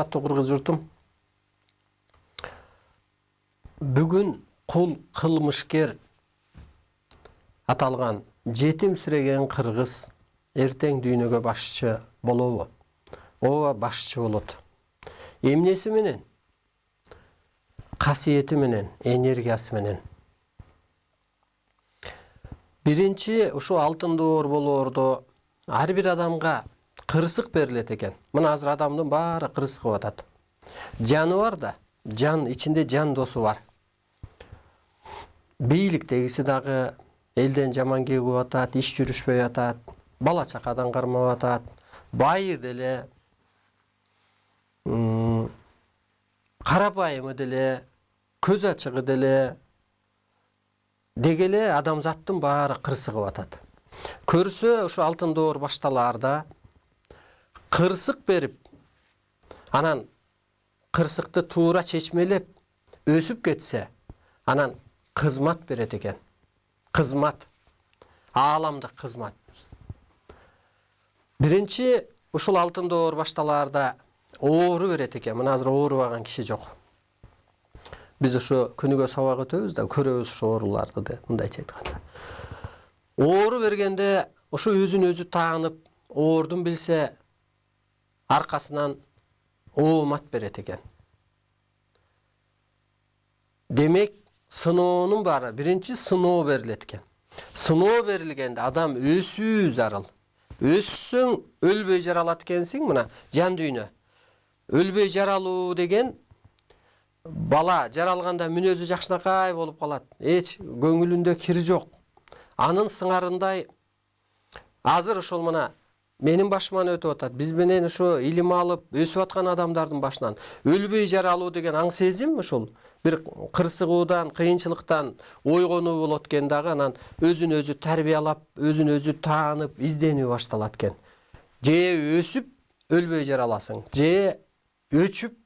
урматтуу кыргыз журтум. Бүгүн кул кылмышкер аталган жетимсиреген кыргыз эртең дүйнөгө башчы болобу? Ооба, башчы болот. Эмнеси менен? Касиети менен, энергиясы менен. Биринчи ушу алтын доор болоордо ар бир адамга кырсык берилет экен. Мына азыр адамдын баары кырсыгып атат. Жаны бар да, жан ичинде жан досу бар. Бийликтегиси дагы элден жаман кегип атат, иш жүрүшпөй атат, бала чакадан кармап атат, байы деле, карабайымы деле, көз ачыгы деле дегеле адамзаттын баары кырсыгып атат. Көрсө ушу алтын доор башталаарда кырсык берип, анан кырсыкты туура чечмелеп өсүп кетсе, анан кызмат берет экен. Кызмат, ааламдык кызмат. Биринчи ушул алтын доор башталаарда оору берет экен. Мына азыр оорубаган киши жок. Биз ушу күнүгө сабак өтөбүз да, көрөбүз ушу ооруларды да, мындайча айтканда. Оору бергенде ушу өзүн өзү таанып, оордун билсе, аркасынан оомат берет экен. Демек, сыноонун баары биринчи сыноо берилет экен. Сыноо берилгенде адам өсүү зарыл. Өссөң өлбөй жаралат экенсиң, мына жан дүйнө. Өлбөй жаралуу деген бала жаралганда мүнөзү жакшынакай болуп калат. Эч көңүлүндө кир жок. Анын сыңарындай азыр ошол мына менин башыман өтүп атат. Биз менен ушу илим алып, өсүп аткан адамдардын башынан өлбөй жаралуу деген аң сезим ушул бир кырсыгуудан, кыйынчылыктан ойгонуу болот экен дагы, анан өзүн өзү тарбиялап, өзүн өзү таанып, изденүү башталат экен. Же өсүп өлбөй жараласың, же өчүп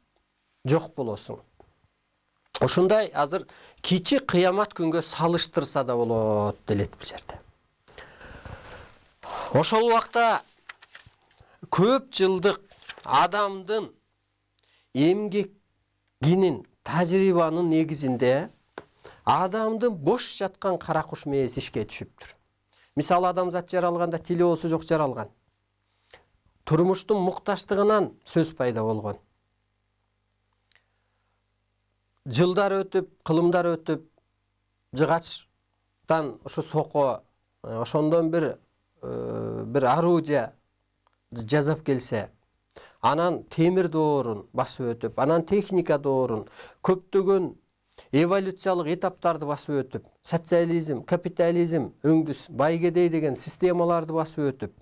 жок болосуң. Ушундай азыр кичи кыямат күнгө салыштырса да болот делет бул жерде. Ошол убакта көп жылдык адамдын эмгегинин, тажрыйбанын негизинде адамдын бош жаткан кара куш мээси ишке түшүптүр. Мисалы адамзат жаралганда тили болсо жок жаралган. Турмуштун мукташтыгынан сөз пайда болгон. Жылдар өтүп, кылымдар өтүп, жыгачтан ушу соко, ошондон бир орудия жазап келсе, анан темир доорун басып өтүп, анан техника доорун, көптөгөн эволюциялык этаптарды басып өтүп, социализм, капитализм, өңдүс, байгедей деген системаларды басып өтүп,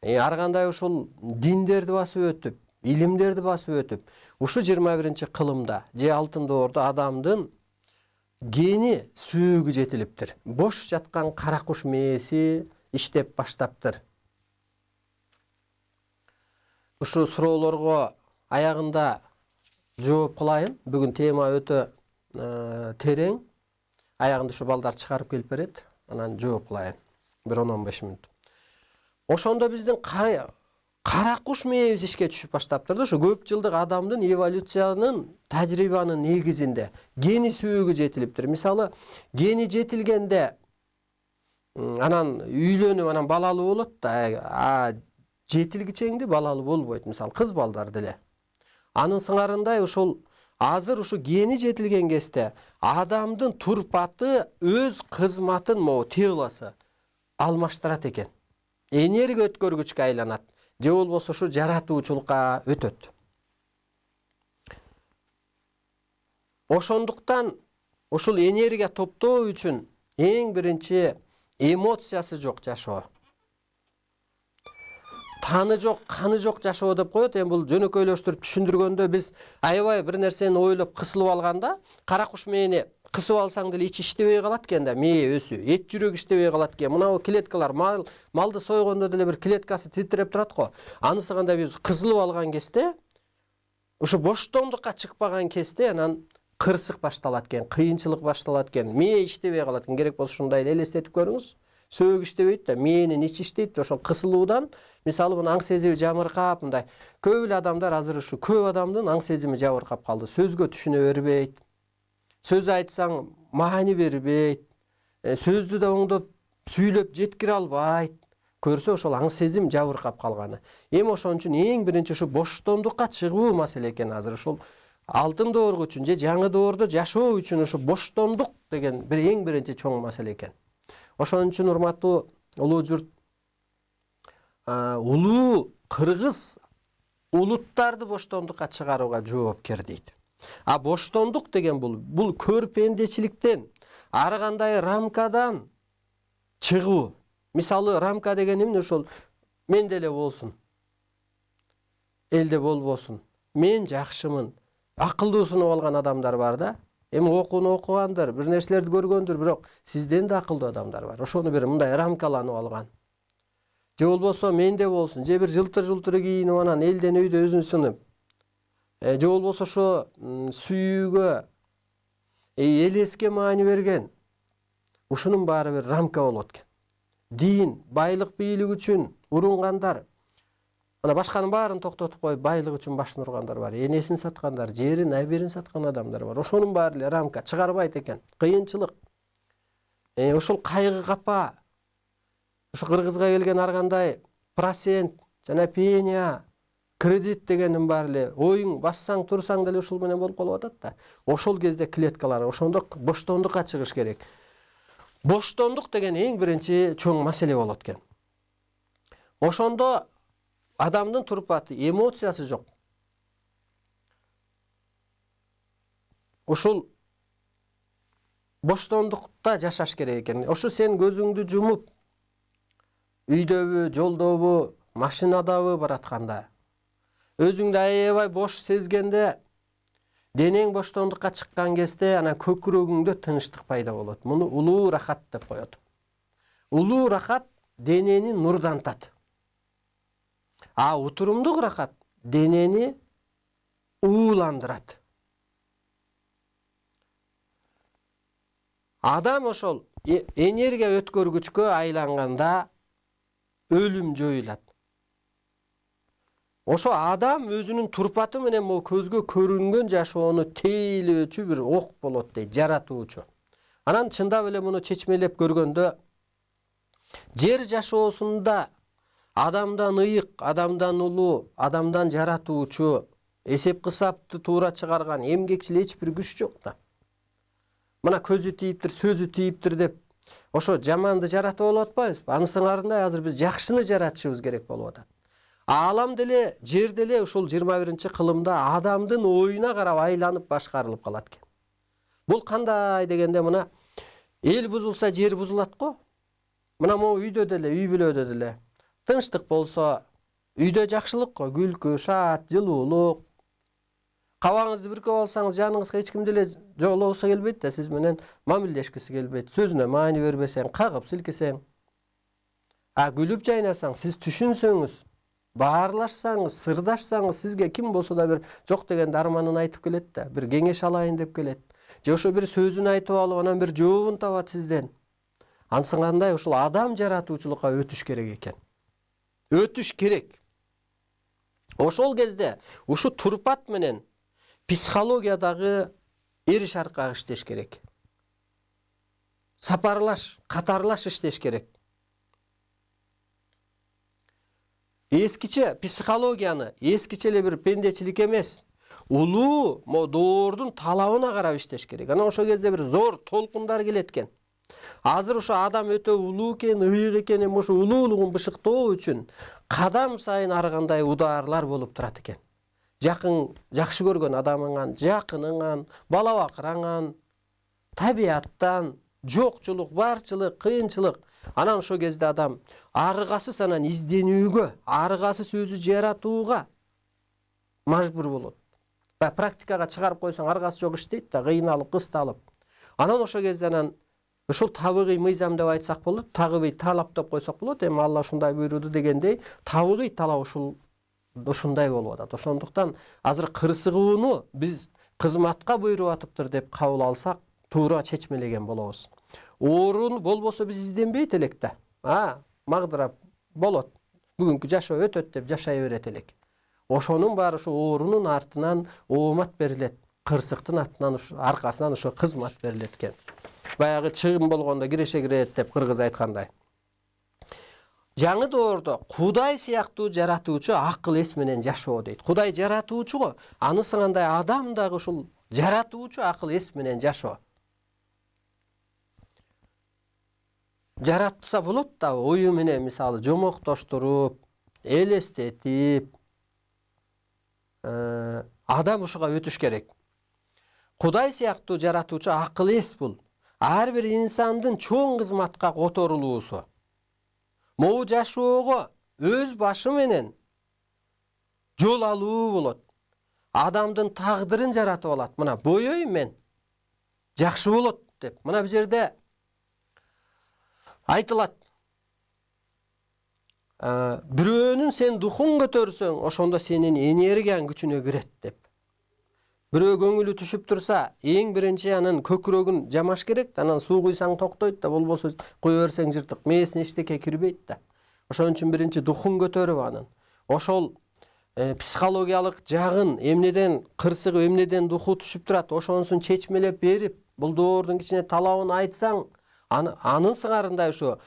ар кандай ушул диндерди басып өтүп, илимдерди басып өтүп, ушу 21-чи кылымда же алтын доордо адамдын гени сүйөгү жетилиптир. Бош жаткан кара куш мээси иштеп баштаптыр. Ушу суроолорго аягында жооп кылайын. Бүгүн тема өтө терең. Аягында ушу балдар чыгарып келип берет. Анан жооп кылайын. Бир 10-15 мүнөт. Ошондо биздин кара куш мээбиз ишке түшүп баштаптыр да, ушу көп жылдык адамдын эволюциянын, тажрыйбанын негизинде гени сүйөгү жетилиптир. Мисалы, гени жетилгенде анан үйлөнүп, анан балалуу болот да, жетилгичеңди балалуу болбойт. Мисалы, кыз балдар деле. Анын сыңарындай ушул азыр ушу гени жетилген кезде адамдын турпаты өз кызматын, могу телосы алмаштырат экен. Энергия өткөргүчкө айланат. Же болбосо ушу жаратуучулукка өтөт. Ошондуктан ушул энергия топтоо үчүн эң биринчи эмоциясы жок жашоо. Таны жок, каны жок жашоо деп коет. Эми бул жөнөкөйлөштүрүп түшүндүргөндө биз аябай бир нерсени ойлоп кысылып алганда, кара куш мээни кысып алсаң деле ичи иштебей калат экен да, мээ өсү, эт жүрөк иштебей калат экен. Мына бу клеткалар малды сойгондо деле бир клеткасы титиреп турат го. Анысы кандай биз кысылып алган кезде, ушу боштондукка чыкпаган кезде анан кырсык башталат экен, кыйынчылык башталат экен, мээ иштебей калат экен. Керек болсо ушундай элестетип көрүңүз. сөөгү иштебейт да, мээнин ичи иштейт. Ошол кысылуудан мисалы мына аң сезими жабыркап, мындай көп эле адамдар азыр ушу көп адамдын аң сезими жабыркап калды. Сөзгө түшүнө бербейт. Сөз айтсаң маани бербейт. Сөздү да оңдоп сүйлөп жеткире албайт. Көрсө ошол аң сезим жабыркап калганы. Эми ошон үчүн эң биринчи ушу боштондукка чыгуу маселе экен азыр. Ушул алтын доор үчүн же жаңы доордо жашоо үчүн ушу боштондук деген бир эң биринчи чоң маселе экен. Ошон үчүн урматтуу улуу журт, улуу кыргыз улуттарды боштондукка чыгарууга жоопкер дейт. А боштондук деген бул көрпендечиликтен, ар кандай рамкадан чыгуу. Мисалы рамка деген эмне? Ошол мен деле болсун, элде болбосун, мен жакшымын, акылдуусунуп алган адамдар бар да. Эми окууну окугандар, бир нерселерди көргөндүр, бирок сизден да акылдуу адамдар бар. Ошону бир мындай рамкаланып алган. Же болбосо менде болсун, же бир жылтыр кийинип анан элден өйдө өзүн сынып. Же болбосо ошо сүйүүгө, элеске маани берген. Ушунун баары бир рамка болот экен. Дин, байлык бийлик үчүн урунгандар, ана башканын баарын токтотуп коюп, байлык үчүн башын ургандар бар. Энесин саткандар, жерин, аберин саткан адамдар бар. Ошонун баары эле рамка чыгарбайт экен. Кыйынчылык. Ошол кайгы капа, ушу Кыргызга келген ар кандай процент, жана пения, кредит дегендин баары эле оюң бассаң, турсаң деле ушул менен болуп калып атат да. Ошол кезде клеткалар, ошондо боштондукка чыгыш керек. Боштондук деген эң биринчи чоң маселе болот экен. Ошондо адамдын турпаты, эмоциясы жок. Ушул боштондукта жашаш керек экен. Ошо сен көзүңдү жумуп, үйдөбү, жолдобу, машинадабы баратканда, өзүңдү аябай бош сезгенде, денең боштондукка чыккан кезде анан көкүрөгүңдө тынчтык пайда болот. Муну улуу рахат деп коет. Улуу рахат денени нурдантат. А утурумдук рахат денени ууландырат. Адам ошол энергия өткөргүчкө айланганда өлүм жоюлат. Ошо адам өзүнүн турпаты менен могу көзгө көрүнгөн жашоону тейлөөчү бир ок болот дейт, жаратуучу. Анан чындап эле муну чечмелеп көргөндө жер жашоосунда адамдан ыйык, адамдан улуу, адамдан жаратуучу, эсеп кысапты туура чыгарган эмгекчил эч бир күч жок да. Мына көзү тийиптир, сөзү тийиптир деп ошо жаманды жаратып болуп атпайбызбы? Анын сыңарында азыр биз жакшыны жаратышыбыз керек болуп атат. Алам деле, жер деле ушул 21-чи кылымда адамдын оюна карап айланып башкарылып калат экен. Бул кандай дегенде мына эл бузулса жер бузулат го. Мына могу үйдө деле, үй бүлөдө деле тынчтык болсо, үйдө жакшылык го, күлкү, шаат, жылуулук. Кабагыңызды бүркөп алсаңыз, жаныңызга эч ким деле жолугусу келбейт да, сиз менен мамилдешкиси келбейт. Сөзүнө маани бербесең, кагып силкисең. А күлүп жайнасаң, сиз түшүнсөңүз, баарлашсаңыз, сырдашсаңыз, сизге ким болсо да бир жок дегенде арманын айтып келет да, бир кеңеш алайын деп келет. Же ошо бир сөзүн айтып алып, анан бир жообун табат сизден. Ансыңандай ушул адам жаратуучулукка өтүш керек экен. Өтүш керек. Ошол кезде ушу турпат менен психологиядагы эриш аркагы иштеш керек. Сапарлаш, катарлаш иштеш керек. Эскиче психологияны, эскиче эле бир пендечилик эмес, улуу доордун талабына карап иштеш керек. Анан ошол кезде бир зор толкундар келет экен. Азыр ошо адам өтө улуу экен, ыйык экен, эми ошо улуулугун бышыктоо үчүн кадам сайын ар кандай удаарлар болуп турат экен. Жакын, жакшы көргөн адамыңан, жакыныңан, бала бакыраңан, табияттан, жокчулук, барчылык, кыйынчылык. Анан ошол кезде адам аргасыз анан изденүүгө, аргасыз өзү жаратууга мажбур болот. Практикага чыгарып койсоң аргасы жок иштейт да, кыйналып, кысталып. Анан ошол кезде анан ушул табыгый мыйзам деп айтсак болот, табыгый талап деп койсок болот. Эми Алла ушундай буйруду дегендей, табыгый талап ушундай болуп атат. Ошондуктан азыр кырсыгууну биз кызматка буйруп атыптыр деп кабыл алсак, туура чечмелеген болобуз. Орун болбосо биз изденбейт элек да. магдырап болот. Бүгүнкү жашоо өтөт деп жашай берет элек. Ошонун баары ушу оорунун артынан оомат берилет. Кырсыктын артынан аркасынан ошо кызмат берилет экен. Баягы чыгым болгондо киреше кирет деп кыргыз айткандай. Жаңы доордо Кудай сыяктуу жаратуучу акыл эс менен жашоо дейт. Кудай жаратуучу го. Анысы кандай адам дагы ушул жаратуучу акыл эс менен жашоо. Жаратса болот да ою менен мисалы жомоктоштуруп, элестетип, адам ушуга өтүш керек. Кудай сыяктуу жаратуучу акыл эс бул. Ар бир инсандын чоң кызматка которулуусу. Могу жашоого өз башы менен жол алуу болот. Адамдын тагдырын жаратып алат. Мына боёйм мен. Жакшы болот деп. Мына бу жерде айтылат. Бирөөнүн сен духун көтөрсөң, ошондо сенин энергияң күчүнө кирет деп. Бирөө көңүлү түшүп турса, эң биринчи анын көкүрөгүн жамаш керек, анан суу куйсаң токтойт да, болбосо куя берсең жыртык, мээсине эчтеке кирбейт да. Ошон үчүн биринчи духун көтөрүп анын. Ошол психологиялык жагын эмнеден кырсыгы, эмнеден духу түшүп турат, ошонусун чечмелеп берип, бул доордун кичине талабын айтсаң, анын сыңарындай ошо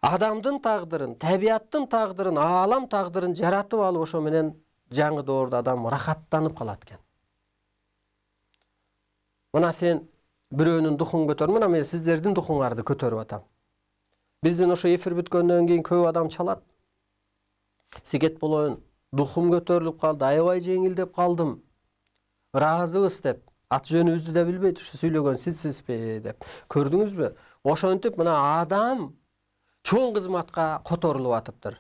адамдын тагдырын, табияттын тагдырын, аалам тагдырын жаратып алып ошо менен жаңы доордо адам рахаттанып калат экен. Мына сен бирөөнүн духун көтөр, мына мен сиздердин духуңарды көтөрүп атам. Биздин ошо эфир бүткөндөн кийин көп адам чалат. Секет болоюн, духум көтөрүлүп калды, аябай жеңилдеп калдым. Ыраазыбыз деп, аты жөнүбүздү да билбейт, ушу сүйлөгөн сизсизби деп. Көрдүңүзбү? Ошентип мына адам чоң кызматка которулуп атыптыр.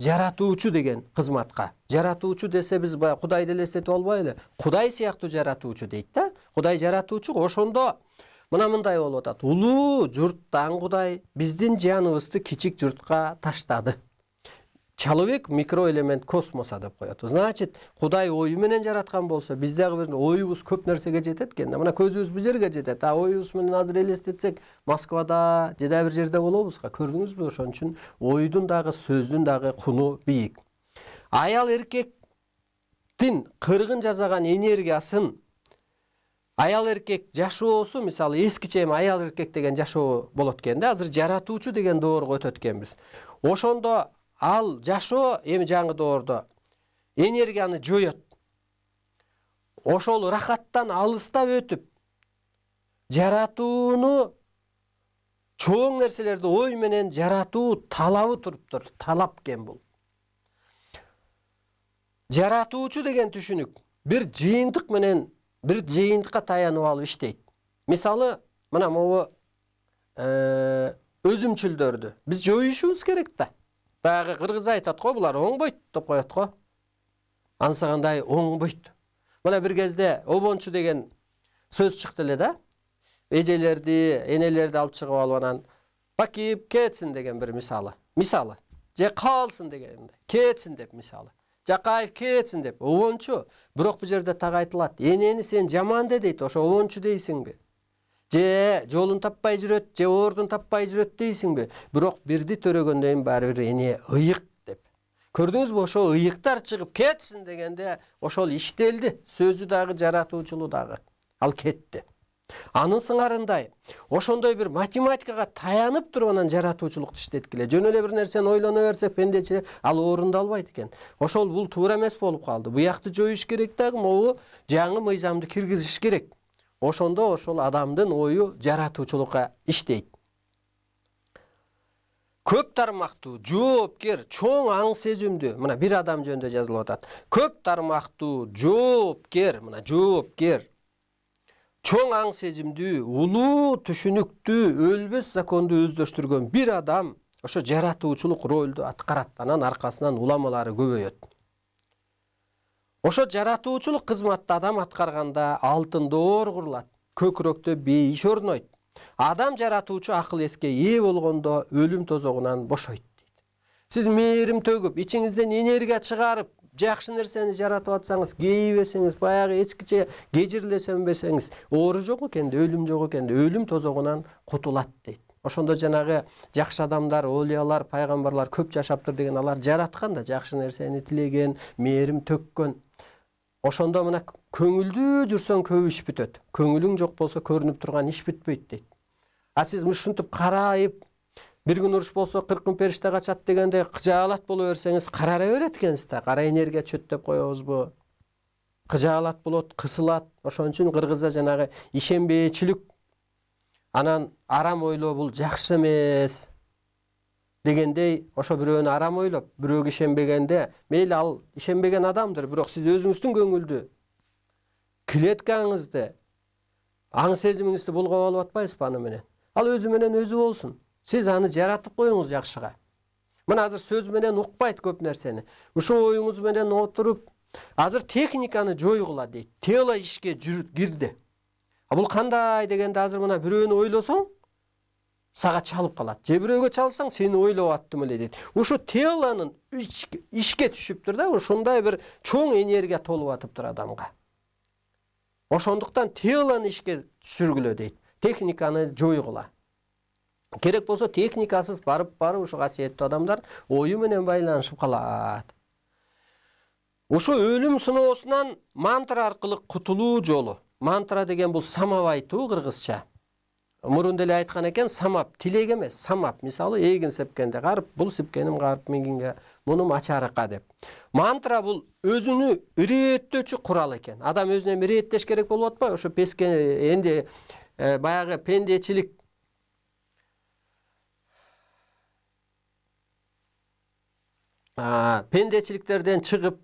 Жаратуучу деген кызматка. Жаратуучу десе биз баягы Кудайды элестетип албайлы. Кудай сыяктуу жаратуучу дейт да. Кудай жаратуучу ошондо мына мындай болуп атат. Улуу журттан Кудай биздин жаныбызды кичик журтка таштады. Человек микроэлемент космоса деп коет. Значит, Кудай ою менен жараткан болсо, биздеги бир оюбуз көп нерсеге жетет экен. Мына көзүбүз бул жерге жетет. Оюбуз менен азыр элестетсек, Москвада, же да бир жерде болобузга. Көрдүңүзбү? Ошон үчүн ойдун дагы, сөздүн дагы куну бийик. Аял эркектин кыргын жасаган энергиясын аял эркек жашоосу, мисалы эскиче аял эркек деген жашоо болот экен да. Азыр жаратуучу деген доорго өтөт экенбиз. Ошондо ал жашоо эми жаңы доордо энергияны жоёт. Ошол рахаттан алыстап өтүп, жаратууну чоң нерселерди ой менен жаратуу талабы туруптур. Талап экен бул. Жаратуучу деген түшүнүк бир жыйынтык менен бир жыйынтыкка таянып алып иштейт. Мисалы, мына могу өзүмчүлдөрдү биз жоюшубуз керек да. Баягы кыргыз айтат го, булар оңбойт деп коет го. Анысы кандай оңбойт. Мына бир кезде обончу деген сөз чыкты эле да. Эжелерди, энелерди алып чыгып алып анан бакип кетсин деген бир мисалы. Мисалы, же калсын деген, кетсин деп мисалы. Жакаев кетсин деп. Обончу, бирок бу жерде так айтылат. Энени сен жаман дейт, ошо обончу дейсиңби? Же жолун таппай жүрөт, же ордун таппай жүрөт дейсиңби? Бирок бирди төрөгөндөн кийин баары бир эне ыйык деп. Көрдүңүзбү, ошо ыйыктар чыгып кетсин дегенде ошол иштелди. Сөзү дагы жаратуучулуу дагы. Ал кетти. Анын сыңарындай, ошондой бир математикага таянып туруп анан жаратуучулукту иштеткиле. Жөн эле бир нерсени ойлоно берсек, пендече ал орундалбайт экен. Ошол бул туура эмес болуп калды. Буякты жоюш керек дагы, могу жаңы мыйзамды киргизиш керек. Ошондо ошол адамдын ою жаратуучулукка иштейт. Көп тармактуу, жоопкер, чоң аң сезимдүү, мына бир адам жөнүндө жазылып атат. Көп тармактуу, жоопкер, мына жоопкер, чоң аң сезимдүү, улуу түшүнүктүү, өлбөс законду өздөштүргөн бир адам ошо жаратуучулук ролду аткарат. Анан аркасынан уламалары көбөйөт. Ошо жаратуучулук кызматты адам аткарганда алтын доор курулат, көкүрөктө бейиш орнойт. Адам жаратуучу акыл эске ээ болгондо өлүм тозогунан бошойт дейт. Сиз мээрим төгүп, ичиңизден энергия чыгарып, жакшы нерсени жаратып атсаңыз, кейбесеңиз, баягы эчкиче кежирлесембесеңиз, оору жок экен, өлүм жок экен, өлүм тозогунан кутулат дейт. Ошондо жанагы жакшы адамдар, олиялар, пайгамбарлар көп жашаптыр деген, алар жараткан да, жакшы нерсени тилеген, мээрим төккөн. Ошондо мына көңүлдүү жүрсөң көп иш бүтөт. Көңүлүң жок болсо көрүнүп турган иш бүтпөйт дейт. А сиз ушинтип карайып, бир күн уруш болсо 40 күн периште качат дегенде кыжаалат боло берсеңиз, карара берет экенсиз да. Кара энергия чөт деп коебузбу? Кыжаалат болот, кысылат. Ошон үчүн кыргызда жанагы ишенбээчилик, анан арам ойлоо бул жакшы эмес дегендей, ошо бирөөнү арам ойлоп, бирөөгө ишенбегенде, мейли ал ишенбеген адамдыр, бирок сиз өзүңүздүн көңүлдү, клеткаңызды, аң сезимиңизди булгап алып атпайсызбы аны менен? Ал өзү менен өзү болсун. Сиз аны жаратып коюңуз жакшыга. Мына азыр сөз менен укпайт көп нерсени. Ушул оюңуз менен отуруп, азыр техниканы жойгула дейт. Тело ишке кирди. Бул кандай дегенде, азыр мына бирөөнү ойлосоң, сага чалып калат. Же бирөөгө чалсаң, сени ойлоп аттым эле дейт. Ушу телонун ишке түшүптүр да, ушундай бир чоң энергия толуп атыптыр адамга. Ошондуктан телону ишке түшүргүлө дейт. Техниканы жойгула. Керек болсо техникасыз барып ушу касиеттүү адамдар ою менен байланышып калат. Ушу өлүм сыноосунан мантра аркылуу кутулуу жолу. Мантра деген бул самап айтуу кыргызча. Мурун деле айткан экен, самап, тилек эмес, самап. Мисалы, эгин сепкенде, карып, бул сепкеним карып миңгинге, мунум ачарыкка деп. Мантра бул өзүнү ирээттөөчү курал экен. Адам өзүнө ирээттеш керек болуп атпайбы? Ошо песке энди баягы пендечилик, пендечиликтерден чыгып,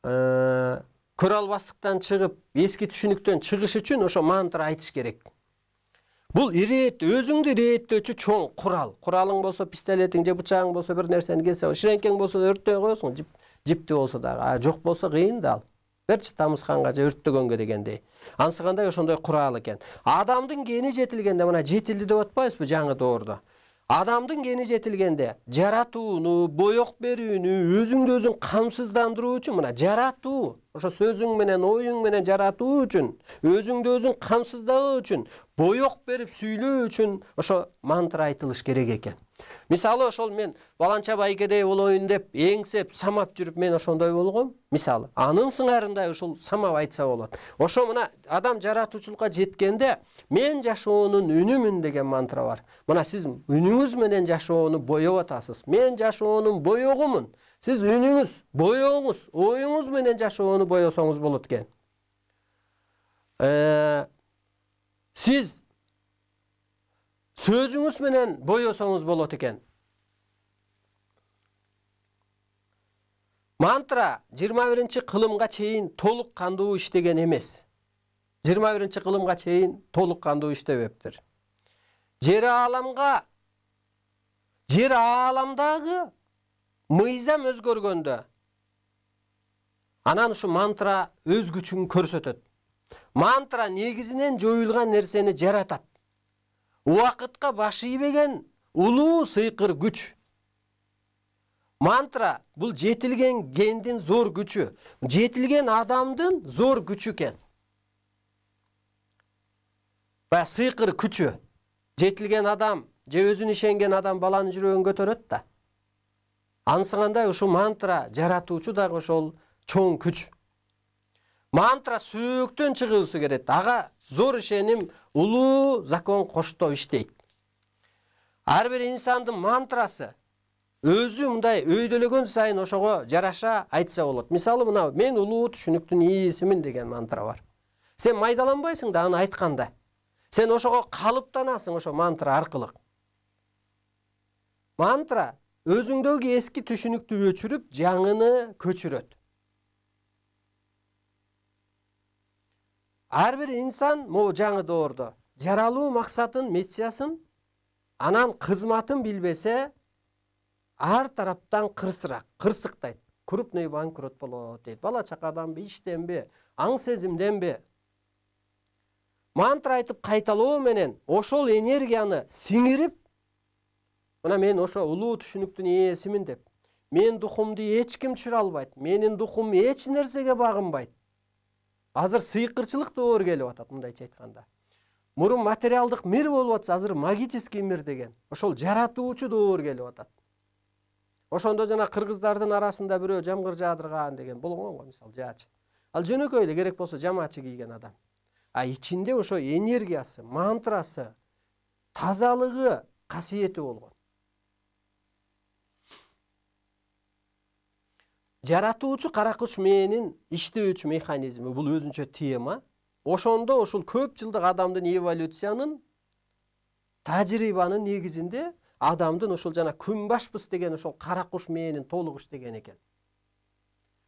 көрө албастыктан чыгып, эски түшүнүктөн чыгыш үчүн ошо мантра айтыш керек. Бул өзүңдү ирээттөөчү чоң курал. Куралың болсо пистолетиң же бычагың болсо бир нерсени келсе, ширеңкең болсо өрттөй коесуң, жипти болсо да, жок болсо кыйын да ал. Берчи тамызганга же өрттөгөнгө дегендей. Анысы кандай ошондой курал экен. Адамдын гени жетилгенде, мына жетилди деп атпайбызбы жаңы доордо? Адамдын гени жетилгенде жаратууну, боек берүүнү, өзүңдү өзүң камсыздандыруу үчүн, мына жаратуу, ошо сөзүң менен, оюң менен жаратуу үчүн, өзүңдү өзүң камсыздоо үчүн, боек берип сүйлөө үчүн ошо мантра айтылыш керек экен. Мисалы, ошол мен баланча байкедей болоюн деп, эңсеп, самап жүрүп мен ошондой болгом. Мисалы, анын сыңарындай ушул самап айтса болот. Ошо мына адам жаратуучулукка жеткенде, мен жашоонун үнүмүн деген мантра бар. Мына сиз үнүңүз менен жашоону боеп атасыз. Мен жашоонун боегумун. Сиз үнүңүз, боегуңуз, оюңуз менен жашоону боесоңуз болот экен. Сиз сөзүңүз менен боесоңуз болот экен. Мантра 21-кылымга чейин толук кандуу иштеген эмес. 21-кылымга чейин толук кандуу иштебептир. Жер ааламдагы мыйзам өзгөргөндө, анан ушу мантра өз күчүн көрсөтөт. Мантра негизинен жоюлган нерсени жаратат. Убакытка баш ийбеген улуу сыйкыр күч. Мантра бул жетилген гендин зор күчү, жетилген адамдын зор күчү экен. Бая сыйкыр күчү. Жетилген адам, же өзүн ишенген адам баланын жүрөгүн көтөрөт да. Ансыгандай ушу мантра жаратуучу дагы ошол чоң күч. Мантра сөөктөн чыгыысы керек. Ага зор ишеним, улуу закон коштоо иштейт. Ар бир инсандын мантрасы өзү мындай өйдөлөгөн сайын ошого жараша айтса болот. Мисалы, мына мен улуу түшүнүктүн ээсимин деген мантра бар. Сен майдаланбайсың да аны айтканда. Сен ошого калыптанасың ошо мантра аркылуу. Мантра өзүңдөгү эски түшүнүктү өчүрүп, жаңыны көчүрөт. Ар бир инсан могу жаңы доордо жаралуу максатын, миссиясын, анан кызматын билбесе, ар тараптан кырсыктайт. Крупный банкрот болот дейт. Бала чакаданбы, иштенби, аң сезимденби. Мантра айтып кайталоо менен ошол энергияны сиңирип, мына мен ошо улуу түшүнүктүн ээсимин деп, мен духумду эч ким түшүрө албайт, менин духум эч нерсеге багынбайт. Азыр сыйкырчылык доор келип атат, мындайча айтканда. Мурун материалдык мир болуп атса, азыр магический мир деген. Ошол жаратуучу доор келип атат. Ошондо жана кыргыздардын арасында бирөө жамгыр жаадырган деген болгон го, мисалы жаачы. Ал жөнөкөй эле керек болсо жамаачы кийген адам. А ичинде ошо энергиясы, мантрасы, тазалыгы, касиети болгон. Жаратуучу кара куш мээнин иштөөчү механизми бул өзүнчө тема. Ошондо ушул көп жылдык адамдын эволюциянын тажрыйбанын негизинде адамдын ушул жана күнбашпыз деген ошол кара куш мээнин толук иштеген экен.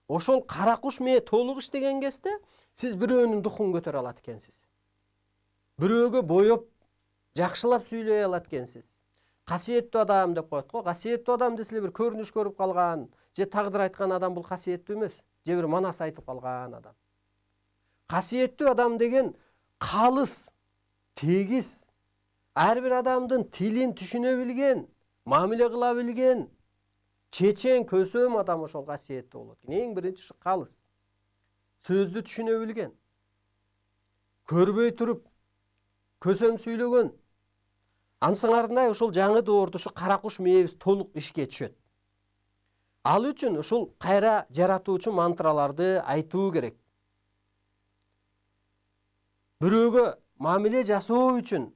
Ошол кара куш мээ толук иштеген кезде сиз бирөөнүн духун көтөрө алат экенсиз. Бирөөгө боеп жакшылап сүйлөй алат экенсиз. Касиеттүү адам деп коет го. Касиеттүү адам десе бир көрүнүш көрүп калган, же тагдыр айткан адам бул касиеттүү эмес. Же бир манас айтып калган адам. Касиеттүү адам деген калыс, тегиз, ар бир адамдын тилин түшүнө билген, мамиле кыла билген, чечен, көсөм адам ошол касиеттүү болот. Эң биринчи калыс. Сөздү түшүнө билген. Көрбөй туруп көсөм сүйлөгөн. Ансыңарындай ушул жаңы доордо ушу кара куш мээбиз толук ишке түшөт. Ал үчүн ушул кайра жаратуучу мантраларды айтуу керек. Бирөөгө мамиле жасоо үчүн,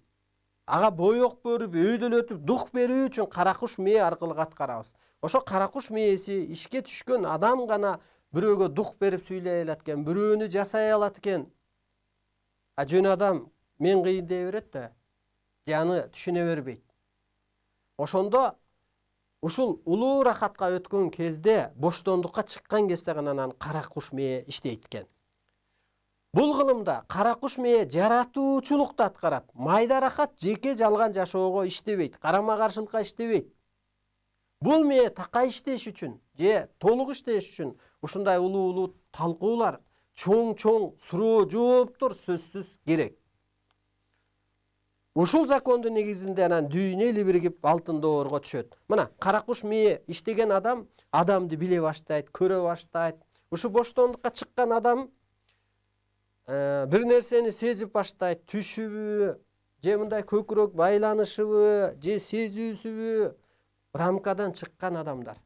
ага боек берип, өйдөлөтүп, дух берүү үчүн кара куш мээ аркылуу аткарабыз. Ошо кара куш мээси ишке түшкөн адам гана бирөөгө дух берип сүйлөй алат экен, бирөөнү жасай алат экен. А жөн адам мен кыйын дей берет да, жаны түшүнө бербейт. Ошондо ушул улуу рахатка өткөн кезде, боштондукка чыккан кезде гана анан кара куш мээ иштейт экен. Бул кылымда кара куш мээ жаратуучулукту аткарат. Майда рахат жеке жалган жашоого иштебейт, карама каршылыкка иштебейт. Бул мээ такай иштеш үчүн, же толук иштеш үчүн ушундай улуу талкуулар, чоң суроо жооптор сөзсүз керек. Ушул закондун негизинде анан дүйнө эли биригип алтын доорго түшөт. Мына кара куш мээ иштеген адам адамды биле баштайт, көрө баштайт. Ушу боштондукка чыккан адам бир нерсени сезип баштайт, түшүбү, же мындай көкүрөк байланышыбы, же сезүүсүбү, рамкадан чыккан адамдар.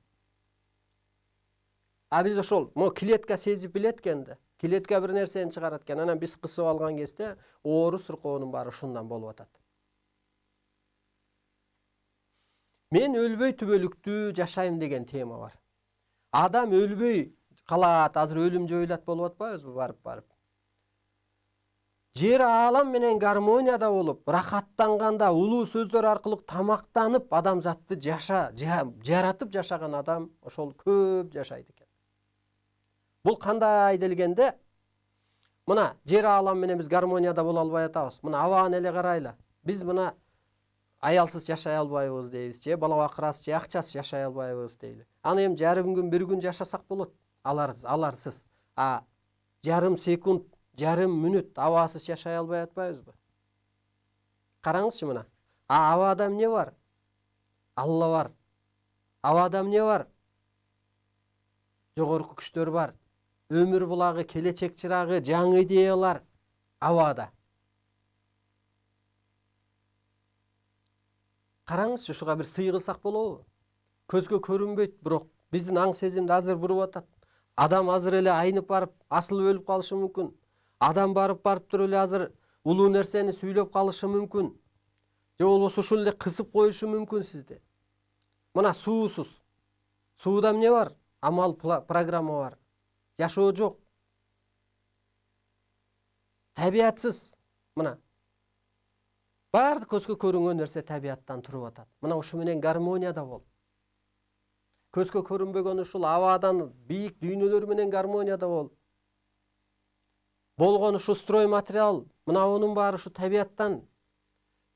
А биз ошол клетка сезип билет экенди. Клетка бир нерсени чыгарат экен, анан биз кысып алган кезде оору сыркоонун баары ушундан болуп атат. Мен өлбөй түбөлүктүү жашайм деген тема бар. Адам өлбөй калат, азыр өлүм жойлат болуп атпайбызбы барып. Жер аалам менен гармонияда болуп, рахаттанганда, улуу сөздөр аркылуу тамактанып, адамзатты жаратып жашаган адам ошол көп жашайт экен. Бул кандай делгенде, мына жер аалам менен биз гармонияда боло албай атабыз. Мына абаны эле карайлы. Биз мына аялсыз жашай албайбыз дейбиз, же бала бакырасыз, же акчасыз жашай албайбыз дейли. Аны эми жарым күн, бир күн жашасак болот, аларсыз. А жарым секунд, жарым мүнөт абасыз жашай албай атпайбызбы? Караңызчы мына. Абада эмне бар? Алла бар. Абада эмне бар? Жогорку күчтөр бар. Өмүр булагы, келечек чырагы, жаңы идеялар абада. Караңызчы, ушуга бир сый кылсак болобу? Көзгө көрүнбөйт, бирок биздин аң сезимди азыр буруп атат. Адам азыр эле айнып барып, асылып өлүп калышы мүмкүн. Адам барып туруп эле азыр улуу нерсени сүйлөп калышы мүмкүн. Же болбосо ушул эле кысып коюшу мүмкүн сизди. Мына суусуз. Сууда эмне бар? Амал, программа бар. Жашоо жок. Табиятсыз. Мына баардык көзгө көрүнгөн нерсе табияттан туруп атат. Мына ушу менен гармонияда бол. Көзгө көрүнбөгөн ушул абадан бийик дүйнөлөр менен гармонияда бол. Болгон ушу строй материал, мына онун баары ушу табияттан.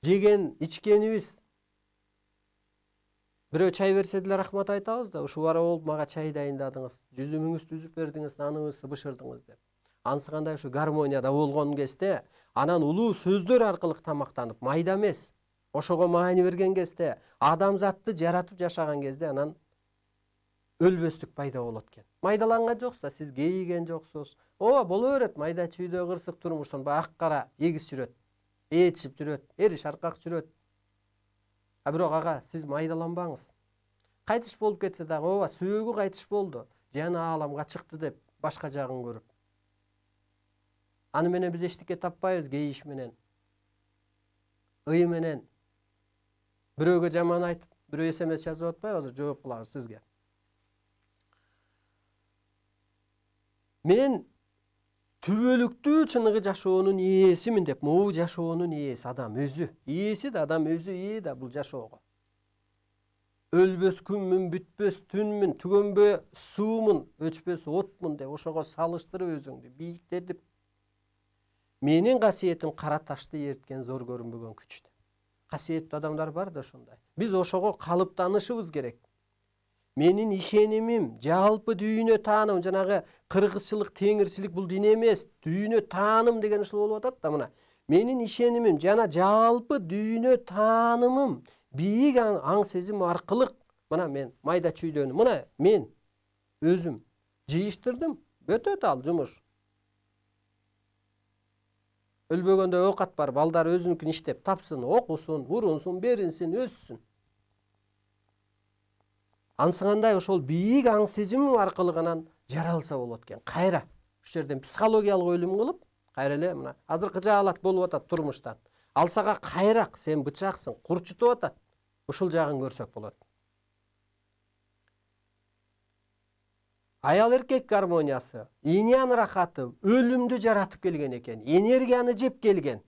Жеген, ичкенибиз. Бирөө чай берсе деле рахмат айтабыз да, ушу бара болуп мага чай дайындадыңыз, жүзүмүңүздү үзүп бердиңиз, наныңызды бышырдыңыз деп. Анысы кандай ушу гармонияда болгон кезде, анан улуу сөздөр аркылуу тамактанып, майда эмес, ошого маани берген кезде, адамзатты жаратып жашаган кезде анан өлбөстүк пайда болот экен. Майдаланган жокса, сиз кейиген жоксуз. Ооба боло берет, майда чүйдө кырсык турмуштан ак кара эгиз жүрөт. ээрчип жүрөт, эри шаркак жүрөт. А бирок ага сиз майдаланбаңыз. Кайтыш болуп кетсе дагы, ооба сөөгү кайтыш болду, жаңы ааламга чыкты деп башка жагын көрүп. Аны менен биз эчтеке таппайбыз, кейиш менен. Ый менен. Бирөөгө жаман айтып, бирөө SMS жазып атпайбы, азыр жооп кылабыз сизге. Мен түбөлүктүү чыныгы жашоонун ээсимин деп, могу жашоонун ээси адам өзү. Ээси да адам өзү ээ да бул жашоого. Өлбөс күнмүн, бүтпөс түнмүн, түгөнбө суумун, өчпөс отмун деп ошого салыштырып өзүңдү бийиктетип. Менин касиетим кара ташты эриткен зор көрүнбөгөн күчтү. Касиеттүү адамдар бар да ошондой. Биз ошого калыптанышыбыз керек. Менин ишенимим, жалпы дүйнө тааным, жанагы кыргызчылык, теңирчилик бул дин эмес, дүйнө тааным деген ушул болуп атат да мына. Менин ишенимим жана жалпы дүйнө таанымым бийик аң сезим аркылуу мына мен майда чүйдөнү, мына мен өзүм жыйыштырдым, өтөт ал жумуш. Өлбөгөндө оокат бар, балдар өзүнүкүн иштеп тапсын, окусун, урунсун, беринсин, өссүн. Ансыгандай ошол бийик аң сезим аркылуу гана жаралса болот экен. Кайра ушул жерден психологиялык өлүм кылып, кайра эле мына азыркы жаалат болуп атат турмуштан. Алсага кайрак, сен бычаксың, курчутуп атат. Ушул жагын көрсөк болот. Аял эркек гармониясы, иньян рахаты өлүмдү жаратып келген экен, энергияны жеп келген.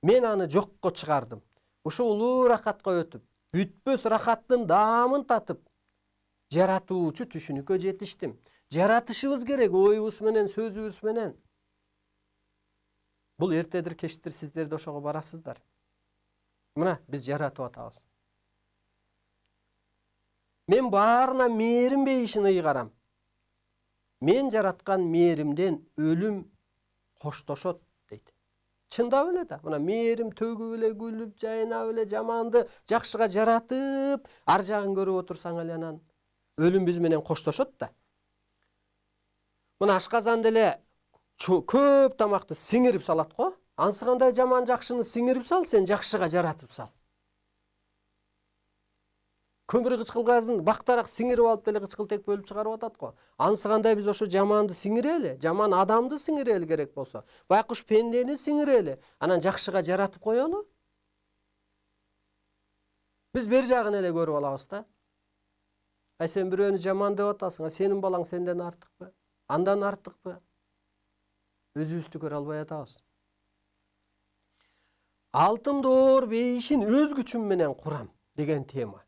Мен аны жокко чыгардым. Ушул улуу рахатка өтүп, бүтпөс рахаттын даамын татып, жаратуучу түшүнүккө жетиштим. Жаратышыбыз керек оюбуз менен, сөзүбүз менен. Бул эртедир кечтир сиздер да ошого барасыздар. Мына биз жаратып атабыз. Мен баарына мээрим бейишин ыйгарам. Мен жараткан мээримден өлүм коштошот дейт. Чындап эле да, мына мээрим төгүп эле, күлүп, жайнап эле, жаманды жакшыга жаратып, ар жагын көрүп отурсаң эле анан өлүм биз менен коштошот да. Мына ашказанда эле көп тамакты сиңирип салат го. Ансыгандай жаман жакшыны сиңирип сал, сен жакшыга жаратып сал. Көмүр кычкыл газын бактарак сиңирип алып деле кычкылтек бөлүп чыгарып атат го. Ансыгандай биз ошо жаманды сиңирели, жаман адамды сиңирели керек болсо, байкуш пендени сиңирели, анан жакшыга жаратып коелу. Биз бер жагын эле көрүп алабыз да. Ай сен бирөөнү жаман деп атасың, сенин балаң сенден артыкпы? Андан артыкпы? Өзүбүздү көрө албай атабыз. Алтын доор бейишин өз күчүм менен курам деген тема.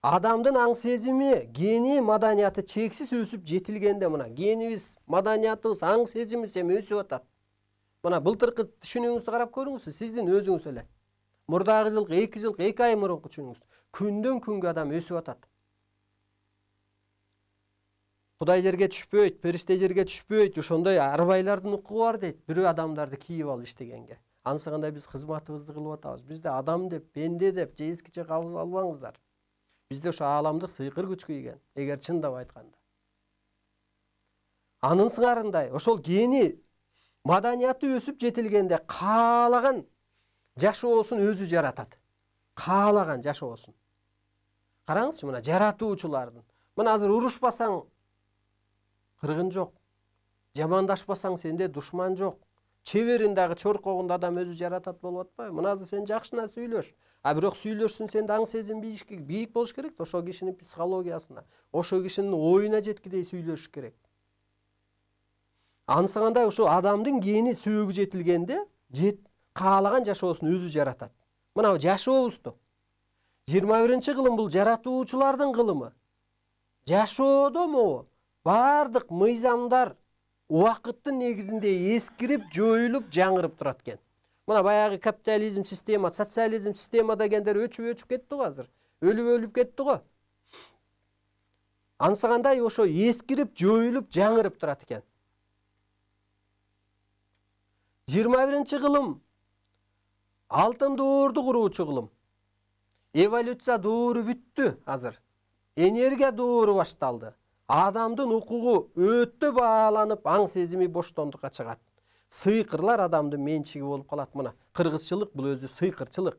Адамдын аң сезими, гени, маданияты чексиз өсүп жетилгенде мына генибиз, маданиятыбыз, аң сезимибиз эми өсүп атат. Мына былтыркы түшүнүгүңүздү карап көрүңүз, сиздин өзүңүз эле. Мурдагы жылкы, 2 ай мурунку түшүнүгүз. Күндөн күнгө адам өсүп атат. Кудай жерге түшпөйт, периште жерге түшпөйт, ошондой арбайлардын укугу бар дейт. Бирөө адамдарды кийип алып иштегенге. Ансыгандай биз кызматыбызды кылып атабыз. Бизде адам деп, пенде деп, же эскиче кабыл албаңыздар. Бизде ошо ааламдык сыйкыр күч кийген, эгер чындап айтканда. Анын сыңарындай, ошол гени маданияты өсүп жетилгенде каалаган жашоосун өзү жаратат. Каалаган жашоосун. Караңызчы мына жаратуучулардын. Мына азыр урушпасаң кыргын жок. Жамандашпасаң сенде душман жок. Чеберин дагы чоркогунда адам өзү жаратат болуп атпайбы? Мына азыр сен жакшына сүйлөш. А бирок сүйлөшсүн сенде аң сезим бийик болуш керек да, ошол кишинин психологиясына, ошол кишинин оюна жеткидей сүйлөш керек. Ансыгандай ошо адамдын гени сөөгү жетилгенде, каалаган жашоосун өзү жаратат. Мына жашообузду 21-кылым бул жаратуучулардын кылымы. Жашоодо могу бардык мыйзамдар убакыттын негизинде эскирип, жоюлуп, жаңырып турат экен. Мына баягы капитализм система, социализм система дегендер өчүп кетти го азыр. Өлүп кетти го. Ансыгандай ошо эскирип, жоюлуп, жаңырып турат экен. 21-кылым алтын доорду куруучу кылым. Эволюция доору бүттү азыр. Энергия доору башталды. Адамдын укугу өтө бааланып, аң сезими боштондукка чыгат. Сыйкырлар адамдын менчиги болуп калат. Мына кыргызчылык бул өзү сыйкырчылык.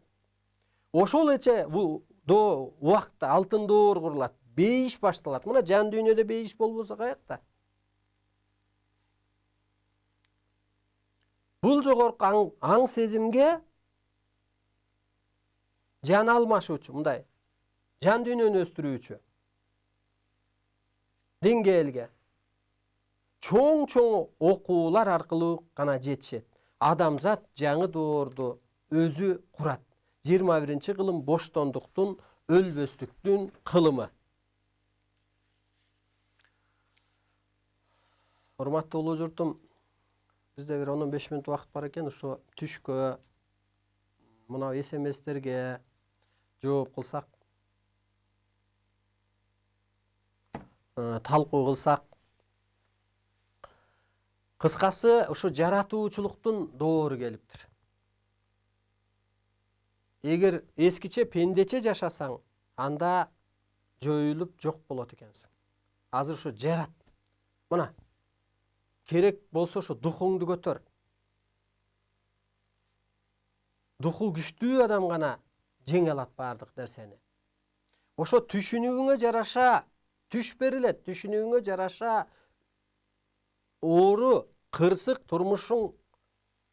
Ошол эче бул убакта алтын доор курулат, бейиш башталат. Мына жан дүйнөдө бейиш болбосо каякта? Бул жогорку аң сезимге жан алмашуучу, мындай жан дүйнөнү өстүрүүчү деңгээлге чоң окуулар аркылуу гана жетишет. Адамзат жаңы доорду өзү курат. 21-кылым боштондуктун, өлбөстүктүн кылымы. Урматтуу улуу журтум, бизде бир 10-15 мүнөт убакыт бар экен. Ошо түшкө мына СМСтерге жооп кылсак, талкуу кылсак. Кыскасы, ушу жаратуучулуктун доору келиптир. Эгер эскиче пендече жашасаң, анда жоюлуп жок болот экенсиң. Азыр ушу жарат. Мына керек болсо ушу духуңду көтөр. Духу күчтүү адам гана жеңе алат бардык нерсени. Ошо түшүнүгүңө жараша түш берилет, түшүнүгүңө жараша оору, кырсык турмушуң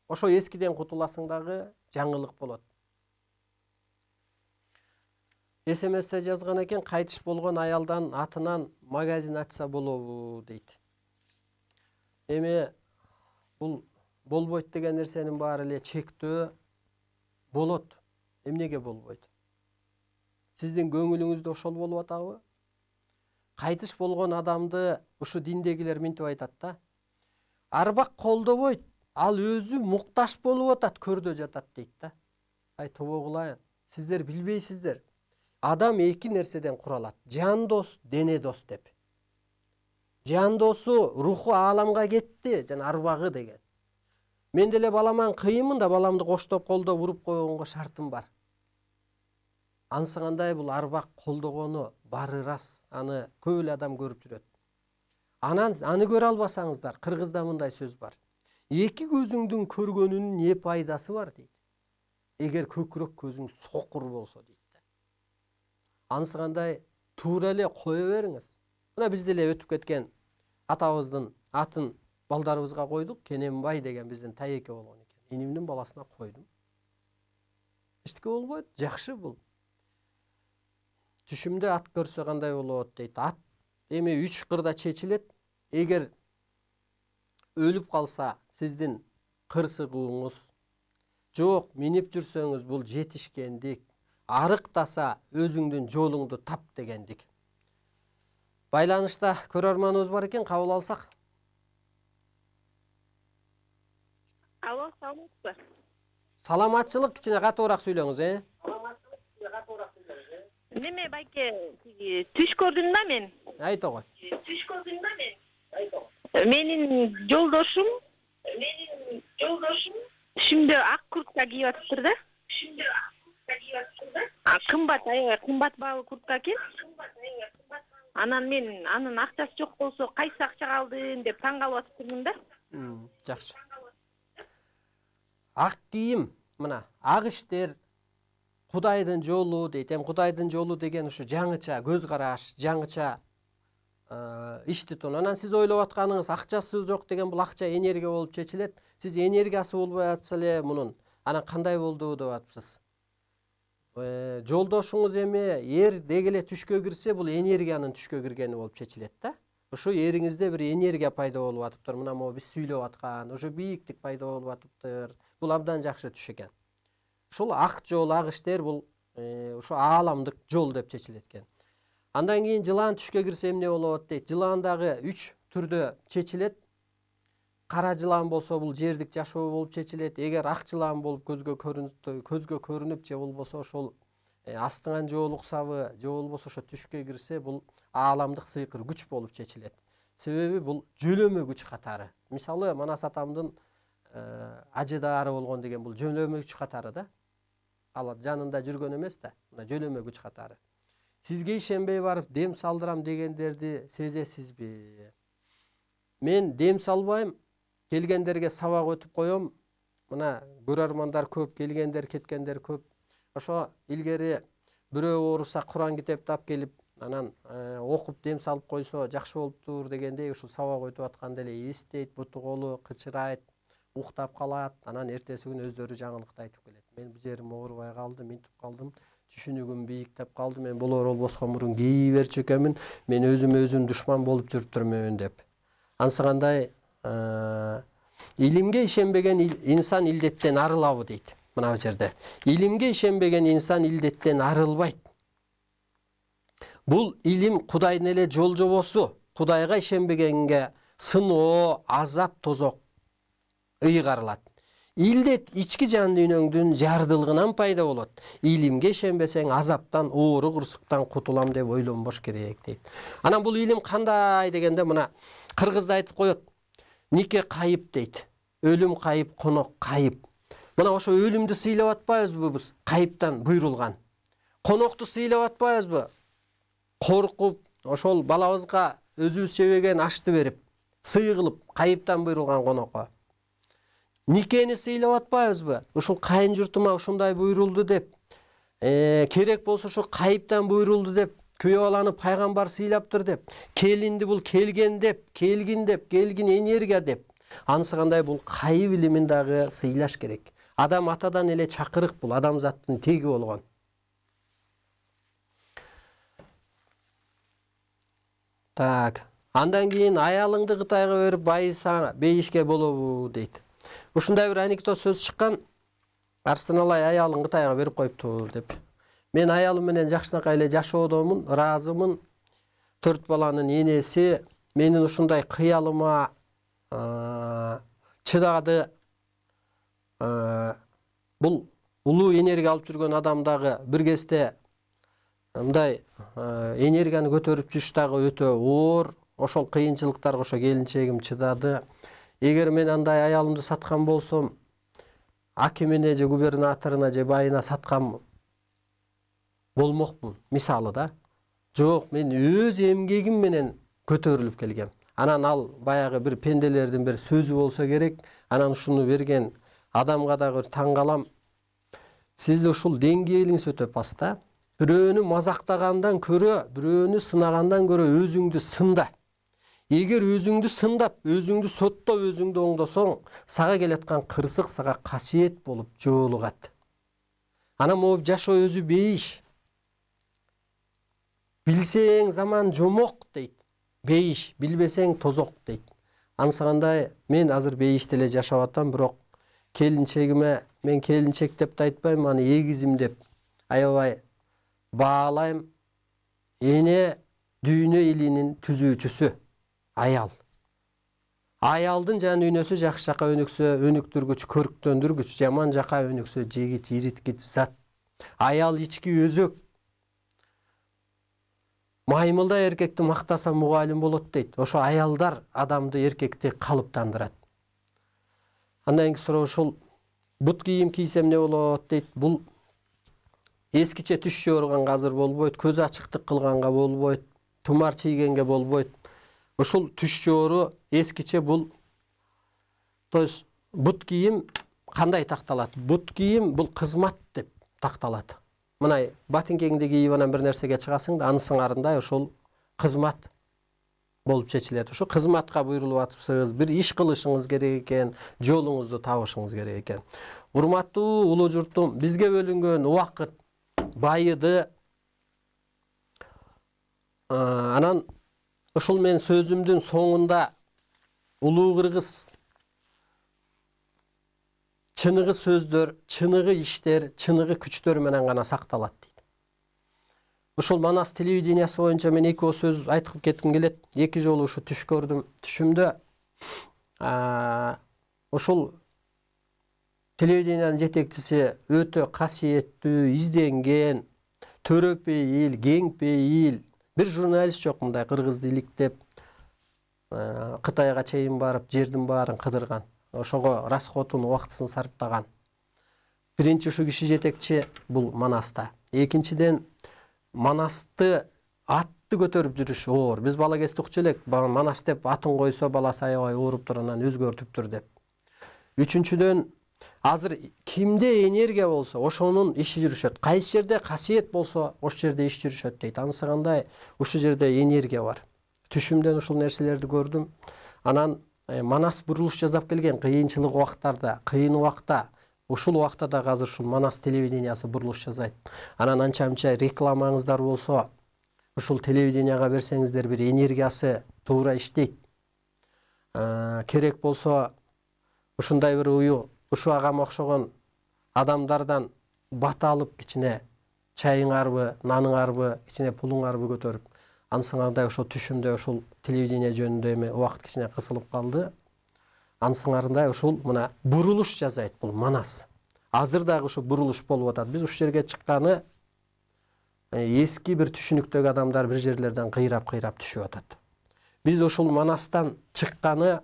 ошо эскиден кутуласың дагы жаңылык болот. СМСте жазган экен, кайтыш болгон аялдан атынан магазин ачса болобу дейт. Эми бул болбойт деген нерсенин баары эле чектөө болот. Эмнеге болбойт? Сиздин көңүлүңүздө ошол болуп атабы? Кайтыш болгон адамды ушу диндегилер минтип айтат да. Арбак колдобойт, ал өзү мукташ болуп атат, көрдө жатат дейт да. Ай тобо кылайын. Сиздер билбейсиздер. Адам эки нерседен куралат. Жан дос, дене дос деп. Жан досу руху ааламга кетти, жана арбагы деген. Мен деле баламан кыйынмын да, баламды коштоп колдоп уруп койгонго шартым бар. Анысы кандай, бул арбак колдогону бары рас. Аны көп эле адам көрүп жүрөт. Аны көрө албасаңыздар, кыргызда мындай сөз бар. Эки көзүңдүн көргөнүнүн не пайдасы бар дейт. Эгер көкүрөк көзүң сокур болсо дейт. Анысы кандай, туура эле кое бериңиз. Мына биз деле өтүп кеткен атабыздын атын балдарыбызга койдук. Кененбай деген биздин тайеке болгон экен. Инимдин баласына койдум. Эчтеке болбойт, жакшы бул. Түшүмдө ат көрсө кандай болот дейт. Ат эми 3 кырда чечилет. Эгер өлүп калса, сиздин кырсыгууңуз жок, минип жүрсөңүз бул жетишкендик. Арыктаса өзүңдүн жолуңду тап дегендик. Байланышта көрөрманыбыз бар экен, кабыл алсак. Алло, саламатсызбы? Саламатчылык, кичине катуураак сүйлөңүз, Неме байке, түш көрдүм да мен. Айта кой. Менин жолдошум түшүмдө ак куртка кийип атыптыр да. Кымбат, аябай кымбат баалуу куртка экен. Анан мен анын акчасы жок болсо, кайсы акчага алдың деп таң калып атыптырмын да. Жакшы. Ак кийим, мына, ак иштер Кудайдын жолу дейт. Кудайдын жолу деген ушу жаңыча көз караш, жаңыча ишти тун. Анан сиз ойлоп атканыңыз акчасы жок деген бул акча энергия болуп чечилет. Сиз энергиясы болбой атса эле мунун, анан кандай болду деп атпсыз. Жолдошуңуз эми эр деги эле түшкө кирсе, бул энергиянын түшкө киргени болуп чечилет да. Ошо эриңизде бир энергия пайда болуп атыптыр. Мына могу биз сүйлөп аткан, ошо бийиктик пайда болуп атыптыр. Бул абдан жакшы түш экен. Ушул ак жол, ак иштер бул ушу ааламдык жол деп чечилет экен. Андан кийин жылан түшкө кирсе эмне болот дейт. Жылан дагы 3 түрдө чечилет. Кара жылан болсо бул жердик жашоо болуп чечилет. Эгер ак жылан болуп көзгө көрүнүп же болбосо ошол астыңан жоолуксабы, же болбосо ошо түшкө кирсе, бул ааламдык сыйкыр күч болуп чечилет. Себеби бул жөлөмө күч катары. Мисалы, Манас атамдын ажыдаары болгон деген бул жөлөмө күч катары да. Ал жанында жүргөн эмес да, мына жөлөмө күч катары. Сизге ишенбей барып дем салдырам дегендерди сезесизби? Мен дем салбайм. келгендерге сабак өтүп коем. Мына көрөрмандар көп, келгендер, кеткендер көп. Ошо илгери бирөө ооруса Куран китепти алып келип, анан окуп дем салып койсо жакшы болуптур дегендей ушул сабак өтүп атканда эле эстейт, буту колу кычырайт, уктап калат, анан эртеси күнү өздөрү жаңылыкты айтып келет. Мен бул жерим оорубай калды, минтип калдым, түшүнүгүм бийиктеп калды, мен болор болбоско мурун кии берчү экенмин, мен өзүм душман болуп жүрүптүрмүн деп. Анысы кандай илимге ишенбеген инсан илдеттен арылабы дейт. Мына жерде илимге ишенбеген инсан илдеттен арылбайт. Бул илим Кудайдын эле жол жобосу. Кудайга ишенбегенге сыноо, азап, тозок ыйгарылат. Илдет ички жан дүйнөңдүн жардылыгынан пайда болот. Илимге ишенбесең азаптан, оору курсуктан кутулам деп ойлонбош керек дейт. Анан бул илим кандай дегенде мына кыргызда айтып коет. Нике кайып дейт. Өлүм кайып, конок кайып. Мына ошо өлүмдү сыйлап атпайбызбы биз? Кайыптан буйрулган. Конокту сыйлап атпайбызбы? Коркуп, ошол балабызга өзүбүз жебеген ашты берип, сый кылып, кайыптан буйрулган конокко. Никени сыйлап атпайбызбы? Ушул кайын журтума ушундай буйрулду деп, керек болсо ошо кайыптан буйрулду деп, күйөө баланы пайгамбар сыйлаптыр деп, келинди бул келген деп, келгин энергия деп. Анысы кандай бул кайып илимин дагы сыйлаш керек. Адам атадан эле чакырык бул, адамзаттын теги болгон. Так, андан кийин аялыңды Кытайга берип байысаң, бейишке болобу дейт. Ушундай бир анекдот сөз чыккан. Арстан алай аялын Кытайга берип коюптур деп. Мен аялым менен жакшынакай эле жашоодомун, ыраазымын. 4 баланын энеси, менин ушундай кыялыма чыдады. Бул улуу энергия алып жүргөн адам дагы бир кезде мындай энергияны көтөрүп жүрүш дагы өтө оор. Ошол кыйынчылыктарга ошо келинчегим чыдады. Эгер мен андай аялымды саткан болсом, акимине же губернаторуна же байына саткан болмокмун, мисалы да. Жок, мен өз эмгегим менен көтөрүлүп келгем. Анан ал баягы бир пенделердин бир сөзү болсо керек. Анан ушуну берген адамга дагы таң калам. Сиз ушул деңгээлиңиз өтө паста. Бирөөнү мазактагандан көрө, бирөөнү сынагандан көрө өзүңдү сында. Эгер өзүңдү сындап, өзүңдү соттоп, өзүңдү оңдосоң, сага келаткан кырсык сага касиет болуп жоолугат. Анан могу жашоо өзү бейиш. Билсең заман жомок дейт. Бейиш, билбесең тозок дейт. Анысы кандай, мен азыр бейиште эле жашап атам, бирок келинчегиме, мен келинчек деп да айтпайм, аны эгизим деп аябай баалайм. Эне дүйнө илинин түзүүчүсү аял. Аялдын жан дүйнөсү жакшы жака өнүктүргүч, көрктөндүргүч, жаман жака өнүксө жегич, ириткич зат. Аял ички өзөк. Маймылда эркекти мактаса мугалим болот дейт. Ошо аялдар адамды, эркекти калыптандырат. Андан кийин суроо ушул бут кийим кийсем не болот дейт. Бул эскиче түш жорганга азыр болбойт, көз ачыктык кылганга болбойт, тумар чийгенге болбойт. Ушул түш жоору эскиче бул, то есть бут кийим кандай такталат? Бут кийим бул кызмат деп такталат. Мына батингеңди кийип анан бир нерсеге чыгасың да, анын сыңарында ошол кызмат болуп чечилет. Ошо кызматка буйрулуп атыпсыз, бир иш кылышыңыз керек экен, жолуңузду табышыңыз керек экен. Урматтуу улуу журтум, бизге бөлүнгөн убакыт байыды. Анан ушул мен сөзүмдүн соңунда улуу кыргыз чыныгы сөздөр, чыныгы иштер, чыныгы күчтөр менен гана сакталат дейт. Ушул Манас телевидениясы боюнча мен 2 сөз айтып кетким келет. 2 жолу ушу түш көрдүм. Түшүмдө ушул телевидениянын жетекчиси өтө касиеттүү, изденген, төрөпейил, кеңпейил бир журналист жок мындай кыргыз диликтеп, Кытайга чейин барып, жердин баарын кыдырган. Ошого расходун, убактысын сарптаган. Биринчи ушу киши жетекчи бул Манаста. Экинчиден, Манасты атты атты көтөрүп жүрүш оор. Биз бала кезде укчу элек, манас деп атын койсо баласы аябай ооруп туруп анан өзгөртүптүр деп. Үчүнчүдөн, азыр кимде энергия болсо, ошонун иши жүрүшөт. Кайсы жерде касиет болсо, ошол жерде иш жүрүшөт дейт. Анысы кандай? Ушул жерде энергия бар. Түшүмдөн ушул нерселерди көрдүм. Анан Манас бурулуш жасап келген кыйынчылык убактарда, кыйын убакта, ушул убакта да азыр ушул Манас телевидениясы бурулуш жасайт. Анан анча-мынча рекламаңыздар болсо, ушул телевиденияга берсеңиздер бир энергиясы туура иштейт. Керек болсо ушундай бир уyu, ушу агама окшогон адамдардан бата алып, кичине чайыңарбы, наныңарбы, кичине пулуңарбы көтөрүп, ансыңардай ошол түшүмдө ушул телевидение жөнүндө эме убакыт кичине кысылып калды. Ансыңардай ушул мына бурулуш жасайт бул Манас. Азыр дагы ушу бурулуш болуп атат. Биз ушул жерге чыкканы эски бир түшүнүктөгү адамдар бир жерлерден кыйрап түшүп атат. Биз ушул Манастан чыкканы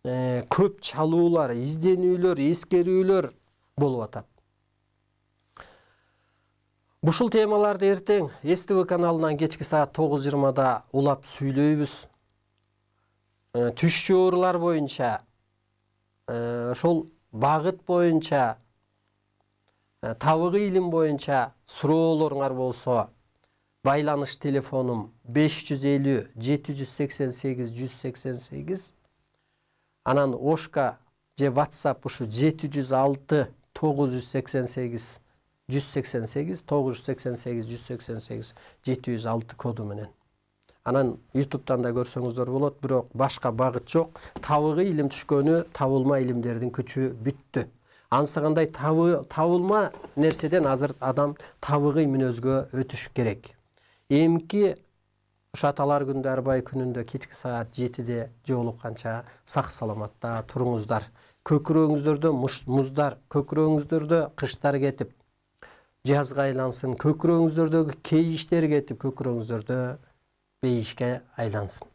көп чалуулар, изденүүлөр, эскерүүлөр болуп атат. Ушул темаларды эртең СТВ каналынан кечки саат 9:20 улап сүйлөйбүз. Түш жоорулар боюнча, ошол багыт боюнча, табыгы илим боюнча суроолоруңар болсо, байланыш телефонум 550 788 188, анан Ошка же WhatsApp ушу 706 988 188 988 188 706 коду менен. Анан YouTube'дан да көрсөңүздөр болот, бирок башка багыт жок. Табыгы илим түшкөнү, табылма илимдердин күчү бүттү. Анысы кандай табылма нерседен азыр адам табыгы мүнөзгө өтүш керек. Эмки Аталар күндө Арбай күнүндө кечки саат 7-де жолукканча сак саламатта туруңуздар. Көкүрөгүңүздөрдө муздар, көкүрөгүңүздөрдө кыштар кетип, жазга айлансын, көкүрөгүңүздөрдөгү кейиштер кетип, көкүрөгүңүздөрдө бейишке айлансын.